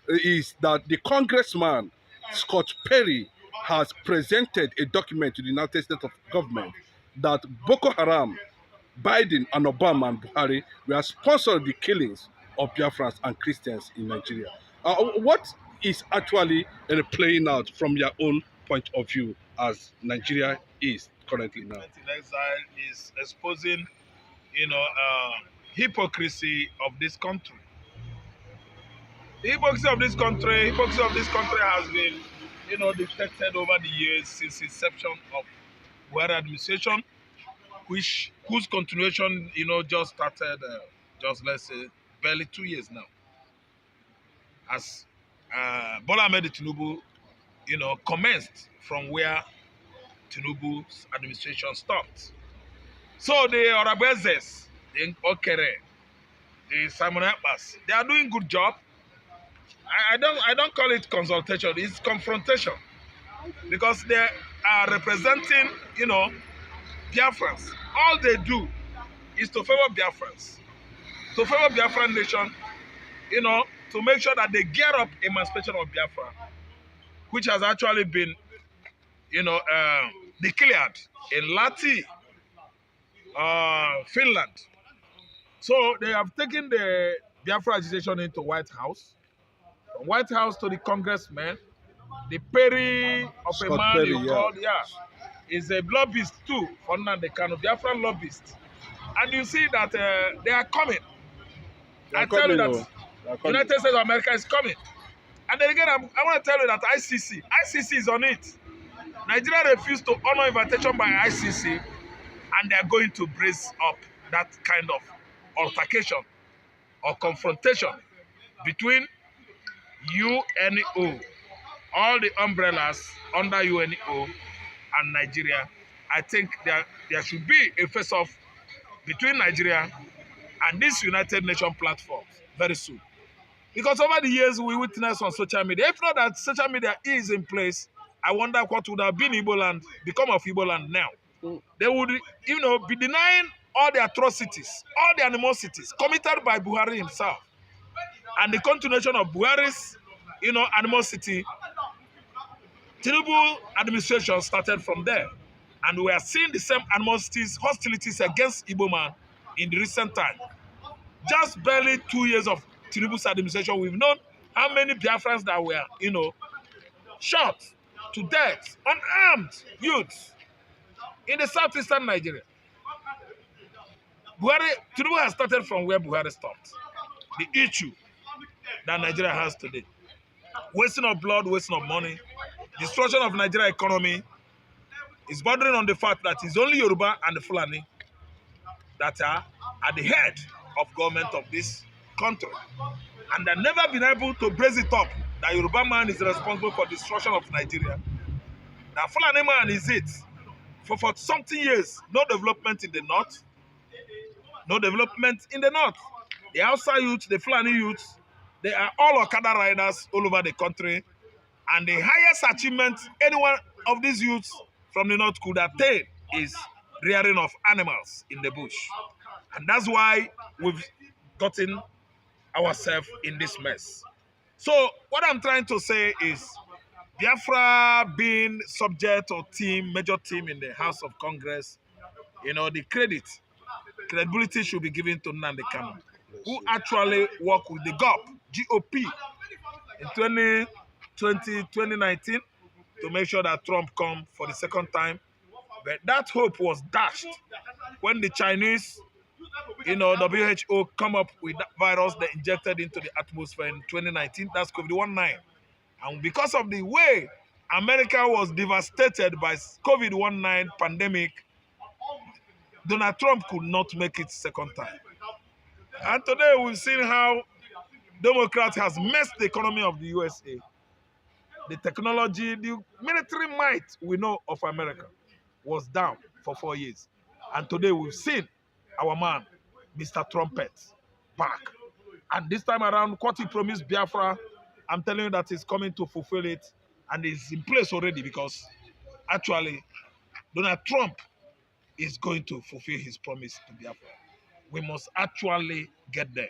is that the congressman, Scott Perry, has presented a document to the United States of government that Boko Haram, Biden and Obama and Buhari were sponsoring the killings of Biafrans and Christians in Nigeria. What is actually playing out from your own point of view as Nigeria is currently now? In exile is exposing, hypocrisy of this country. The hypocrisy of this country has been, detected over the years since inception of Buhari administration, whose continuation, just started, let's say, barely 2 years now. As Bola Ahmed Tinubu, commenced from where Tinubu's administration stopped. So the Orabuez'S, the Okere, the Simon Ekpas, they are doing good job. I don't call it consultation, it's confrontation. Because they are representing, Biafrans. All they do is to favor Biafrans, to favor Biafran nation, to make sure that they gear up emancipation of Biafra, which has actually been, declared in Lati, Finland. So they have taken the Biafra agitation into White House, from White House to the congressman. The Perry of Scott a man Perry, you called, is a lobbyist too for nnamdikanu, Biafran lobbyist. And you see that they are coming. I tell you that United States of America is coming. And then again, I want to tell you that ICC is on it. Nigeria refused to honor invitation by ICC, and they are going to brace up that kind of altercation or confrontation between UNO, all the umbrellas under UNO, and Nigeria. I think there should be a face-off between Nigeria and this United Nations platform very soon. Because over the years we witnessed on social media, if not that social media is in place, I wonder what would have been Igbo land, become of Igbo land now. They would, be denying all the atrocities, all the animosities committed by Buhari himself. And the continuation of Buhari's, animosity. Tinubu administration started from there. And we are seeing the same animosities, hostilities against Igbo man in the recent time. Just barely 2 years of Tinubu's administration, we've known how many Biafrans that were, shot to death, unarmed youths in the southeastern Nigeria. Tinubu has started from where Buhari stopped. The issue that Nigeria has today. Wasting of blood, wasting of money, destruction of Nigeria economy is bordering on the fact that it's only Yoruba and the Fulani that are at the head of government of this country. And they've never been able to brace it up that Yoruba man is responsible for destruction of Nigeria. That Fulani man is it. For something years, no development in the north. No development in the north. The Hausa youth, the Fulani youth, they are all Okada riders all over the country. And the highest achievement any one of these youths from the north could attain is rearing of animals in the bush. And that's why we've gotten ourselves in this mess. So what I'm trying to say is Biafra being subject or major team in the House of Congress, the credibility should be given to nnamdikanu, who actually worked with the GOP in 2019 to make sure that Trump come for the second time. But that hope was dashed when the Chinese, WHO come up with that virus they injected into the atmosphere in 2019. That's COVID-19. And because of the way America was devastated by COVID-19 pandemic, Donald Trump could not make it second time. And today we've seen how Democrats has messed the economy of the USA. The technology, the military might we know of America was down for 4 years. And today we've seen our man, Mr. Trumpet, back. And this time around, what he promised Biafra, I'm telling you that he's coming to fulfill it. And it's in place already because actually Donald Trump is going to fulfill his promise to Biafra. We must actually get there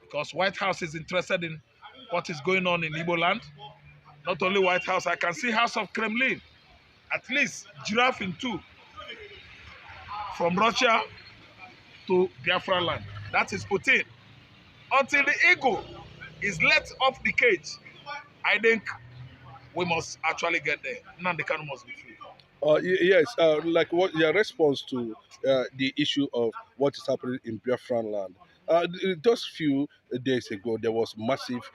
because White House is interested in what is going on in Igbo land. Not only White House, I can see House of Kremlin. At least giraffe in two. From Russia to Biafra land. That is Putin. Until the eagle is let off the cage, I think we must actually get there. Nnamdikanu must be free. Yes, like what your response to the issue of what is happening in Biafran land. Just few days ago, there was massive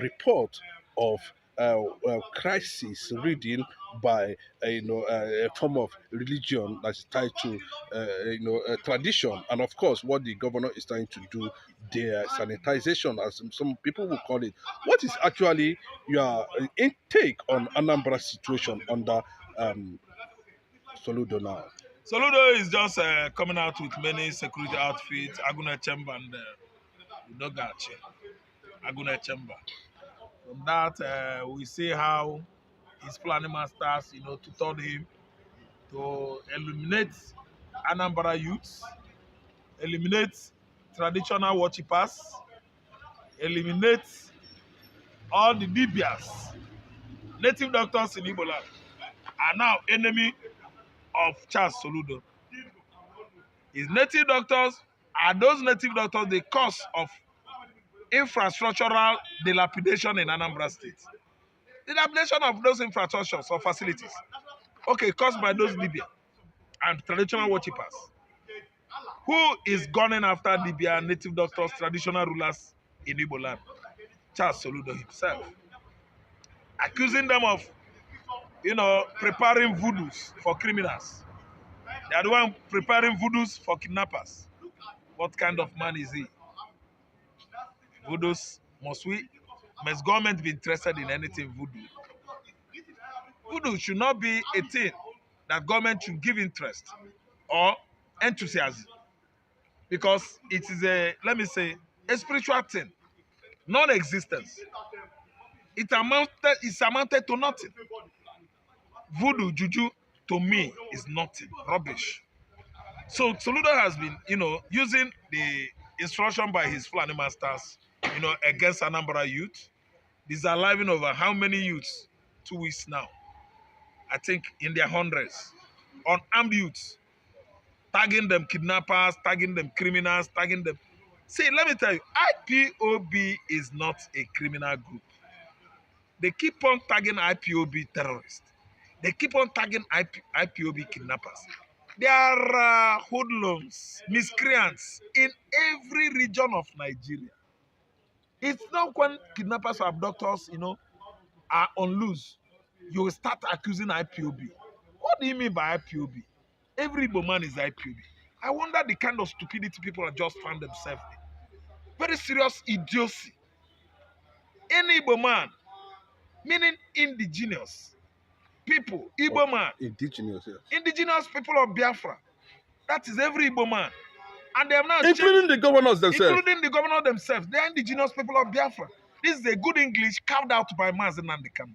report of crisis reading by a form of religion that's tied to tradition, and of course, what the governor is trying to do, their sanitization, as some people will call it. What is actually your intake on Anambra situation under Soludo now? Soludo is just coming out with many security outfits, Aguna Chamber and Udogachi. Aguna Chamber. From that, we see how his planning masters, tutored him to eliminate Anambra youths, eliminate traditional worshippers, eliminate all the Bibias, native doctors in Igbo land, are now enemy of Charles Soludo. His native doctors are those native doctors the cause of infrastructural dilapidation in Anambra State. Dilapidation of those infrastructures or facilities, okay, caused by those Libya and traditional worshippers. Who is gunning after Libya native doctors, traditional rulers in Igbo land? Charles Soludo himself. Accusing them of, preparing voodoos for criminals. They are the one preparing voodoos for kidnappers. What kind of man is he? Voodoos, must government be interested in anything voodoo? Voodoo should not be a thing that government should give interest or enthusiasm, because it is a spiritual thing, non-existence. It's amounted to nothing. Voodoo, juju, to me, is nothing, rubbish. So Soludo has been, using the instruction by his Fulani masters, against Anambra youth. These are living over how many youths? 2 weeks now. I think in their hundreds. Unarmed youths. Tagging them kidnappers, tagging them criminals, tagging them. See, let me tell you, IPOD is not a criminal group. They keep on tagging IPOD terrorists. They keep on tagging IPOD kidnappers. There are hoodlums, miscreants in every region of Nigeria. It's not when kidnappers or abductors, are on loose, you will start accusing IPOB. What do you mean by IPOB? Every Igbo man is IPOB. I wonder the kind of stupidity people have just found themselves in. Very serious idiocy. Any Igbo man, meaning indigenous people, Igbo man. Indigenous, yes. Indigenous people of Biafra. That is every Igbo man. And they have now including the governors themselves. Including the governor themselves. They are indigenous people of Biafra. This is a good English carved out by nnamdikanu.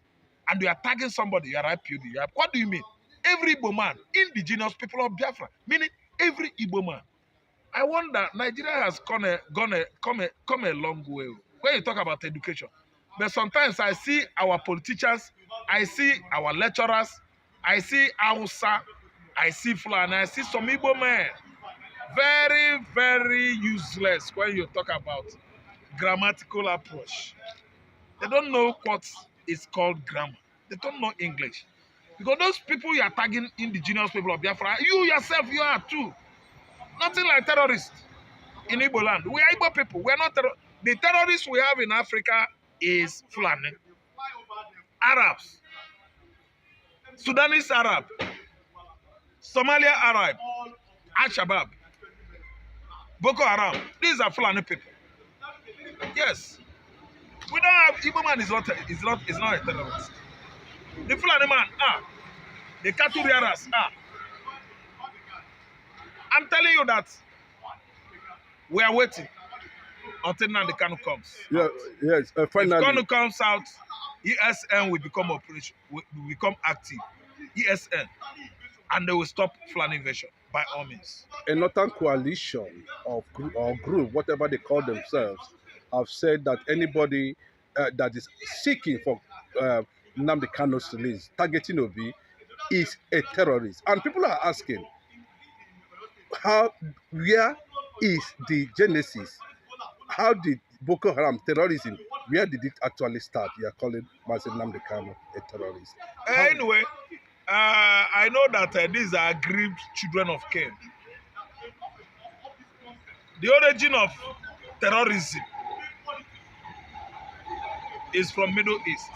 And you are tagging somebody, you are IPOD. What do you mean? Every Igbo man, indigenous people of Biafra, meaning every Igbo man. I wonder, Nigeria has come a long way when you talk about education. But sometimes I see our politicians, I see our lecturers, I see Hausa, I see Fulani, I see some Igbo men. Very, very useless when you talk about grammatical approach. They don't know what is called grammar. They don't know English. Because those people you are tagging indigenous people of Biafra, you yourself, you are too. Nothing like terrorists in Igbo land. We are Igbo people. We are not terrorists. The terrorists we have in Africa is Fulani, Arabs, Sudanese Arab, Somalia Arab, Al-Shabaab, Boko Haram. These are Fulani people. Yes. We don't have Igbo man is not a terrorist. The Fulani man, the cattle rearers, I'm telling you that we are waiting until nnamdikanu comes. Yeah, yes. Finally, if Kanu comes out, ESN will become will become active. ESN, and they will stop Fulani invasion by all means. A northern coalition of or group, whatever they call themselves, have said that anybody that is seeking for nnamdikanu's release, targeting Obi, is a terrorist. And people are asking, where is the genesis? How did Boko Haram terrorism, where did it actually start? You are calling Mazi Nnamdi Kanu a terrorist. Anyway, I know that these are aggrieved children of Cain. The origin of terrorism is from Middle East.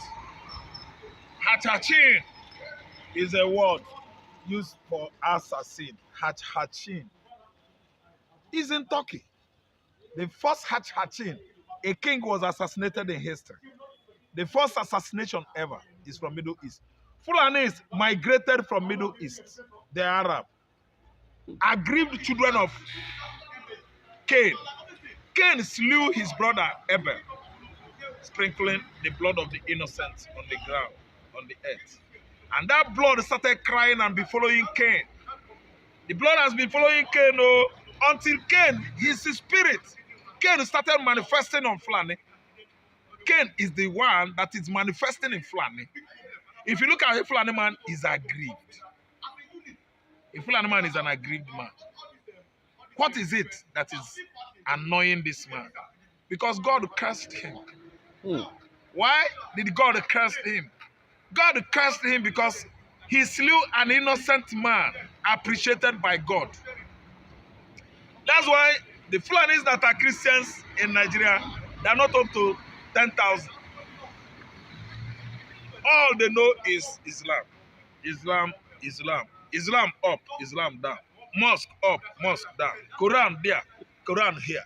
Hachachin is a word used for assassin. Hachachin is in Turkey. The first Hachachin, a king was assassinated in history. The first assassination ever is from Middle East. Fulanis migrated from Middle East. They are Arab. Aggrieved children of Cain. Cain slew his brother Abel, sprinkling the blood of the innocents on the ground, on the earth. And that blood started crying and be following Cain. The blood has been following Cain until Cain, his spirit, Cain started manifesting on Fulani. Cain is the one that is manifesting in Fulani. If you look at a Fulani man, he's aggrieved. A Fulani man is an aggrieved man. What is it that is annoying this man? Because God cursed him. Why did God curse him? God cursed him because he slew an innocent man appreciated by God. That's why the Fulanis that are Christians in Nigeria, they are not up to 10,000. All they know is Islam. Islam, Islam. Islam up, Islam down. Mosque up, mosque down. Quran there, Quran here.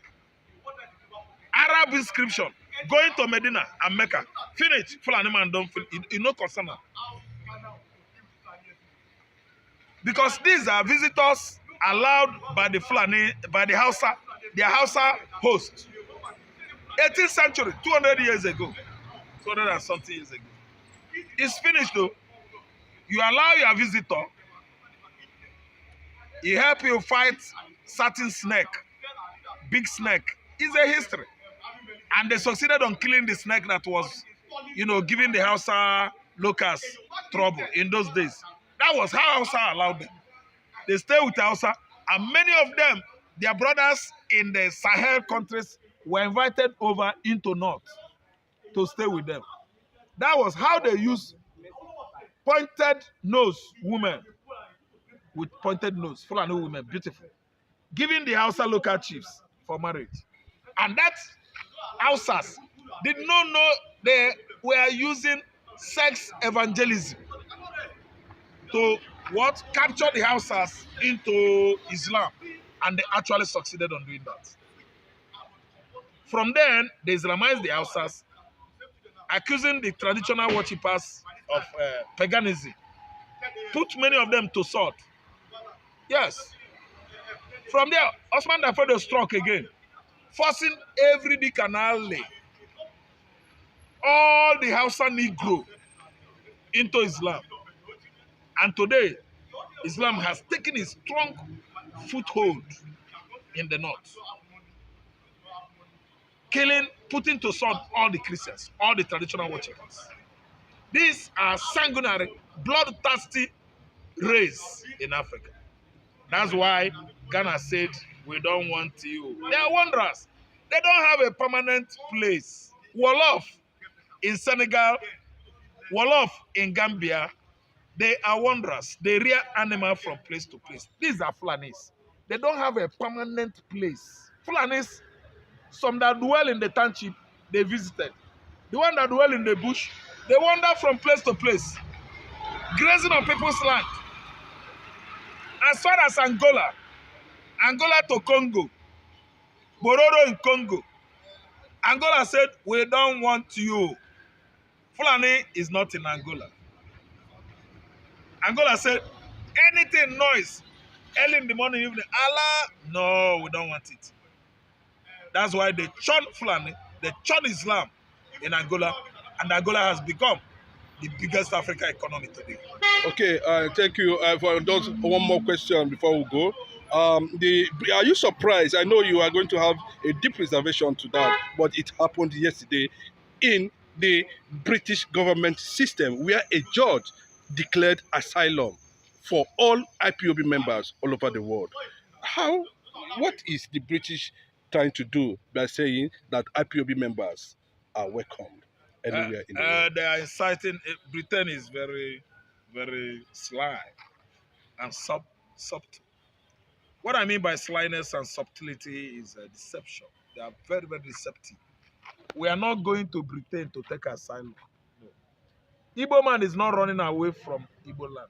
Arab inscription. Going to Medina and Mecca. Finish. Fulani man don't feel it no concern. Because these are visitors allowed by the Fulani, by the Hausa, their Hausa host. 18th century, 200 years ago. 200 and something years ago. It's finished though. You allow your visitor, he help you fight certain snake, big snake. It's a history. And they succeeded on killing the snake that was, giving the Hausa locals trouble in those days. That was how Hausa allowed them. They stay with Hausa, and many of them, their brothers in the Sahel countries, were invited over into North to stay with them. That was how they used pointed nose women with pointed nose, Fulani women, beautiful, giving the Hausa local chiefs for marriage. And that Hausas did not know they were using sex evangelism to capture the Hausas into Islam, and they actually succeeded on doing that. From then, they Islamized the Hausas, accusing the traditional worshippers of paganism, put many of them to sword. Yes. From there, Osman Dafoe struck again, forcing every Dick and alley, all the Hausa Negro into Islam. And today, Islam has taken a strong foothold in the north, killing, putting to sword all the Christians, all the traditional worshippers. These are sanguinary, bloodthirsty race in Africa. That's why Ghana said, we don't want you. They are wanderers. They don't have a permanent place. Wolof in Senegal, Wolof in Gambia, they are wanderers. They rear animals from place to place. These are Fulanis. They don't have a permanent place. Fulanis, some that dwell in the township, they visited. The one that dwell in the bush, they wander from place to place, grazing on people's land. As far as Angola to Congo, Bororo in Congo, Angola said, we don't want you. Fulani is not in Angola. Angola said, anything noise, early in the morning, evening, Allah, no, we don't want it. That's why they churn Fulani, they churn Islam in Angola, and Angola has become the biggest African economy today. Okay, thank you. For those, one more question before we go. Are you surprised? I know you are going to have a deep reservation to that, but it happened yesterday in the British government system where a judge declared asylum for all IPOB members all over the world. What is the British trying to do by saying that IPOB members are welcomed anywhere in the world? They are inciting. Britain is very, very sly and subtle. What I mean by slyness and subtlety is deception. They are very, very deceptive. We are not going to Britain to take asylum. No. Igbo man is not running away from Igbo land.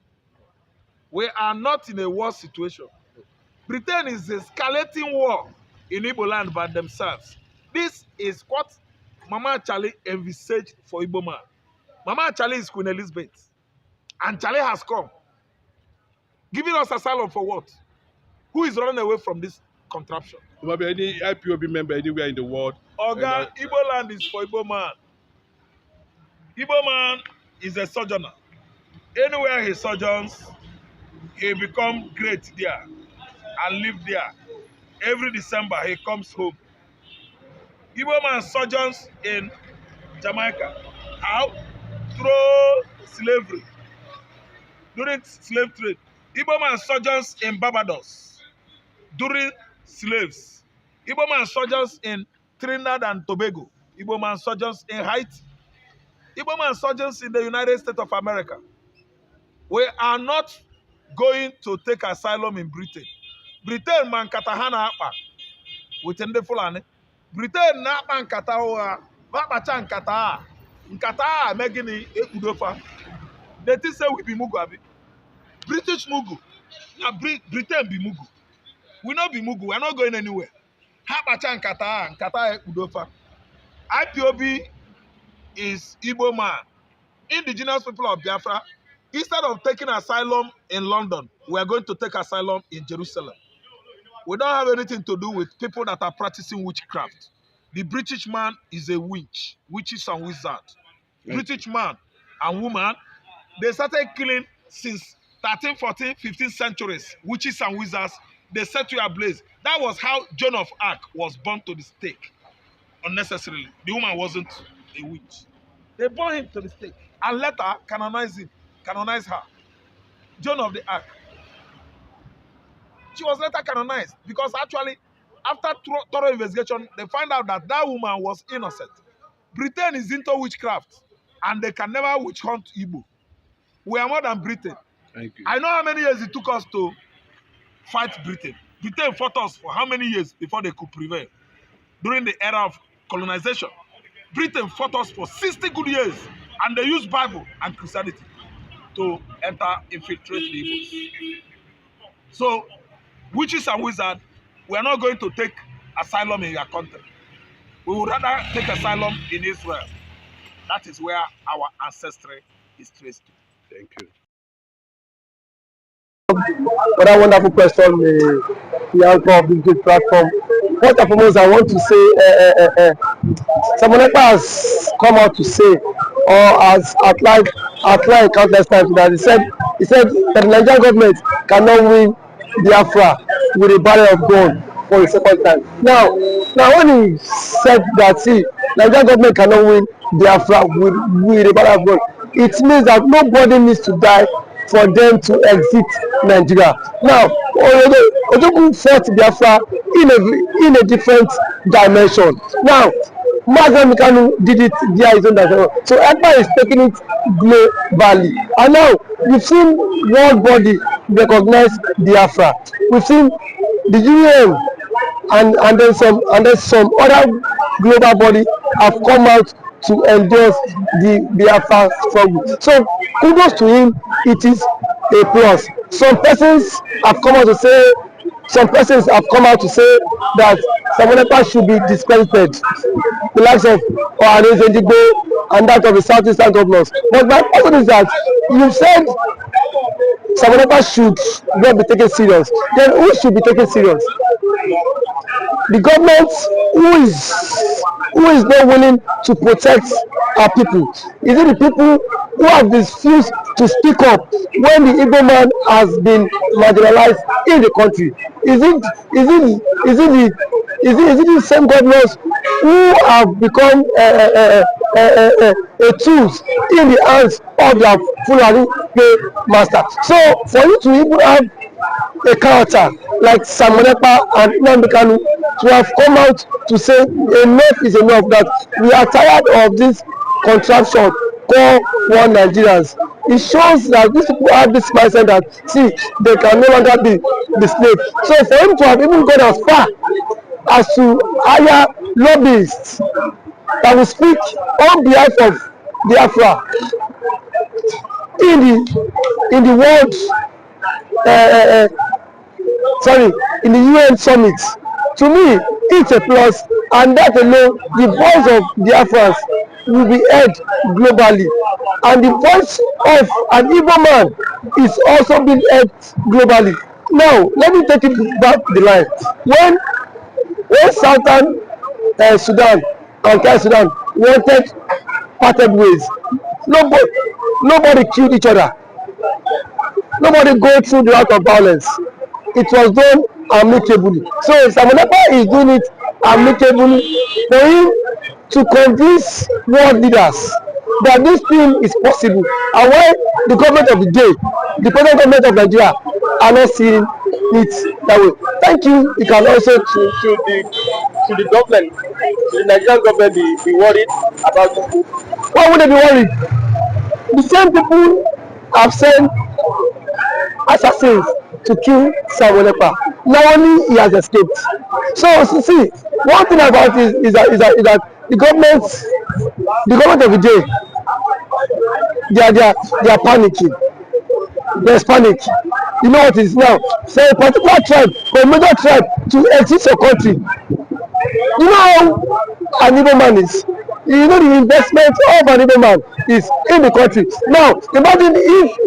We are not in a war situation. No. Britain is escalating war in Igbo land by themselves. This is what Mama Charlie envisaged for Igbo man. Mama Charlie is Queen Elizabeth. And Charlie has come. Giving us asylum for what? Who is running away from this contraption? Maybe any IPOB member anywhere in the world. Oga, Igbo land is for Igbo man. Igbo man is a sojourner. Anywhere he sojourns, he becomes great there and live there. Every December, he comes home. Igbo man sojourns in Jamaica. How? Through slavery. During slave trade. Igbo man sojourns in Barbados. During slaves. Igbo man sojourns in Trinidad and Tobago. Igbo man sojourns in Haiti. Igbo man sojourns in the United States of America. We are not going to take asylum in Britain. Britain man katahana apa within the Fulani. Britain na apa nkata oha, vapacha nkata. Nkata megini ekudofa. They think say we be Mugu abi. British Mugu. Na Britain be Mugu. We not be Mugu. We are not going anywhere. Hapacha nkata ekudofa. IPOB is Igbo man. Indigenous people of Biafra. Instead of taking asylum in London, we are going to take asylum in Jerusalem. We don't have anything to do with people that are practicing witchcraft. The British man is a witch, witches and wizards. British man and woman, they started killing since 13, 14, 15 centuries. Witches and wizards, they set you ablaze. That was how Joan of Arc was burned to the stake unnecessarily. The woman wasn't a witch. They burned him to the stake and later canonize her. Joan of the Arc. She was later canonized because actually, after thorough investigation, they find out that that woman was innocent. Britain is into witchcraft, and they can never witch hunt Igbo. We are more than Britain. Thank you. I know how many years it took us to fight Britain. Britain fought us for how many years before they could prevail? During the era of colonization. Britain fought us for 60 good years, and they used Bible and Christianity to infiltrate the Igbos. So, witches and wizards, we are not going to take asylum in your country. We would rather take asylum in Israel. That is where our ancestry is traced to. Thank you. For that wonderful question, the answer of this great platform. First and foremost, I want to say, someone has come out to say, or has outlined countless times that he said that the Nigerian government cannot win Biafra with a barrel of gun for a second time. Now when he said that, see, Nigerian government cannot win Biafra with a barrel of gun, it means that nobody needs to die for them to exit Nigeria. Now, Ojogun fought Biafra in a different dimension. Now, nnamdikanu did it via his own dimension. So EPA is taking it globally. And now, we've seen world body recognize Biafra. We've seen the UN and then some other global body have come out to endorse the Biafra struggle. So kudos to him, it is a plus. Some persons have come out to say that Samonekpa should be discredited, the likes of Orabuez'S and that of the Southeastern governors. But my question is that you said Samonekpa should not be taken serious. Then who should be taken serious? The government who who is not willing to protect our people? Is it the people who have refused to speak up when the Igbo man has been marginalized in the country? Is it the same governors who have become a tools in the hands of their Fulani master? So for you to even have a character like Samonepa and nnamdikanu to have come out to say enough is enough, that we are tired of this contraption called one Nigerians. It shows that these people have this mindset that see they can no longer be the slave. So for him to have even gone as far as to hire lobbyists that will speak on behalf of Biafra in the world sorry, in the UN summit, to me it's a plus, and that alone the voice of Biafrans will be heard globally, and the voice of an Igbo man is also being heard globally. Now let me take it back the line. When Southern Sudan and South Sudan wanted parted ways, nobody killed each other. Nobody go through the route of violence. It was done amicably. So Samonepa is doing it amicably for him to convince world leaders that this thing is possible, and why the government of the day, the present government of Nigeria, are not seeing it that way. Thank you. You can also to the government, to the Nigerian government, be worried about this. Why would they be worried? The same people have sent assassins to kill Samonepa. Now only he has escaped. So see, one thing about it is that the government of the day, they are panicking. There's panic. You know what is now? Say a particular tribe or a major tribe to exit your country. You know how an Igbo man is. You know the investment of an Igbo man is in the country. Now imagine if